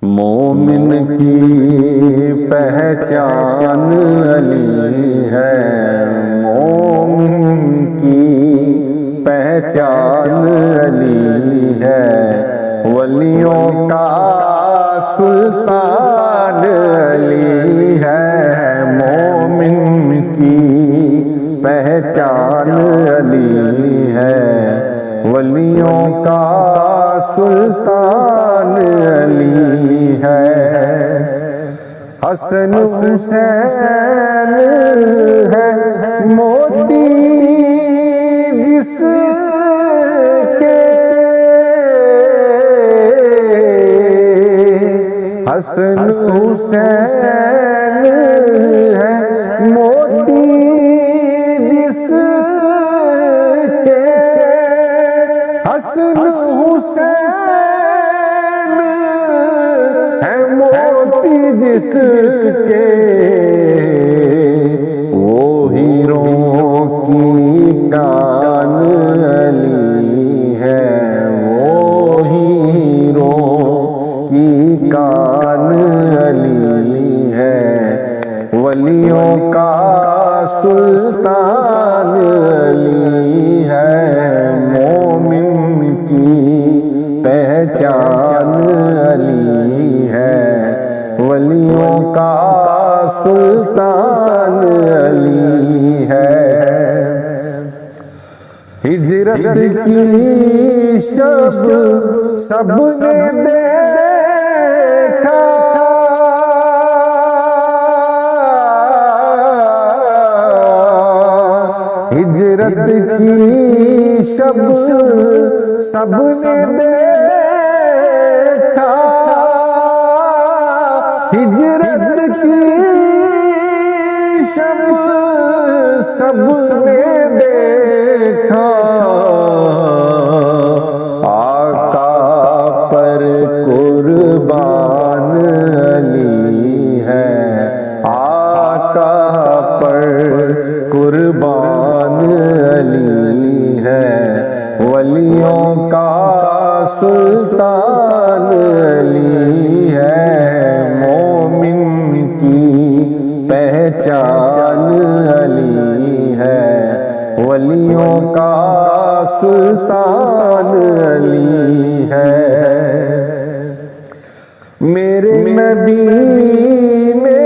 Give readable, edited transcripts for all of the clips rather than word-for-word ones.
مومن کی پہچان علی ہے، مومن کی پہچان علی ہے، ولیوں کا سلطان علی ہے، مومن کی پہچان علی ہے، ولیوں کا سلطان علی ہے۔ حسن حسین ہے موتی جس کے، حسن حسین ہے موتی جس کے، حسن حسین ہے موتی جس کے، وہ ہیروں کی کان علی ہے، وہ ہیروں کی کان علی ہے، ولیوں کا سلطان علی ہے، مومن کی پہچان علی ہے، ولیوں کا سلطان علی ہے۔ ہجرت کی شب سب نے دیکھا، ہجرت کی شب سب نے دیکھا، ہجرت کی شب سب نے دیکھا، آقا پر قربان علی ہے، آقا پر قربان علی ہے، ولیوں کا سلطان علی ہے، مومن کی پہچان علی ہے، ولیوں کا سلطان علی ہے۔ میرے نبی نے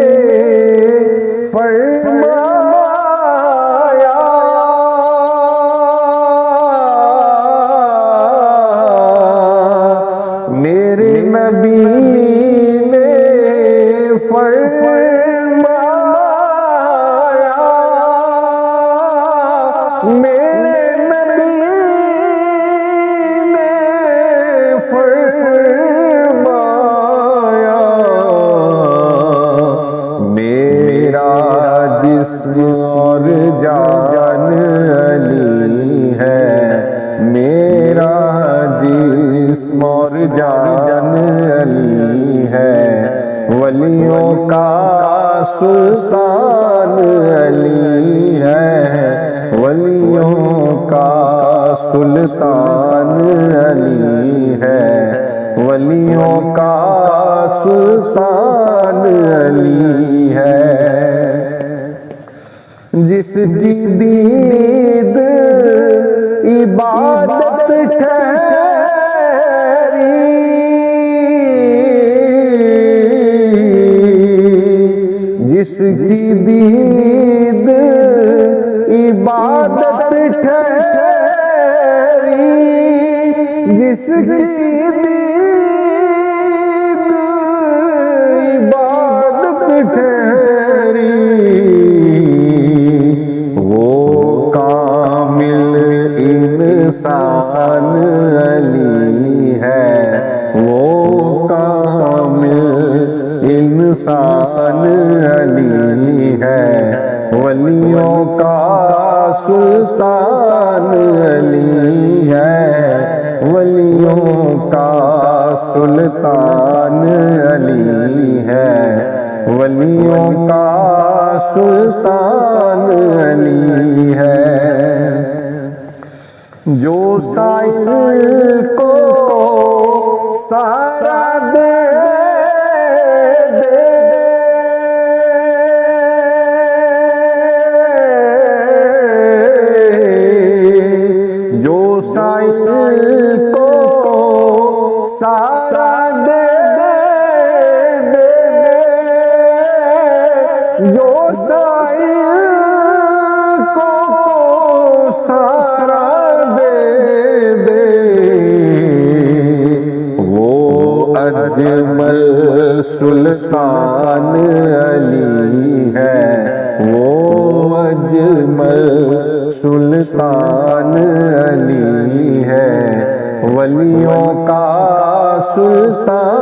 فرمایا، میرے نبی نے فرمایا، میرے نبی نے فرمایا، میرا جسم اور جان علی ہے، میرا جسم اور جان علی ہے، ولیوں کا سلطان علی ہے، ولیوں کا سلطان علی ہے، ولیوں کا سلطان علی ہے۔ جس کی دید عبادت ٹھہری، جس کی دید عبادت ٹھہری، جس کی دید عبادت ٹھہری، وہ کامل انسان علی ہے، وہ کامل انسان علی ہے، ولیوں کا سلطان علی ہے، ولیوں کا سلطان علی ہے، ولیوں کا سلطان علی ہے۔ جو سائل کو سارا دے سارا دے دے دے دے، جو سائل کو سارا دے دے، وہ اجمل سلطان علی ہے، وہ اجمل سلطان علی ہے، ولیوں کا سلطان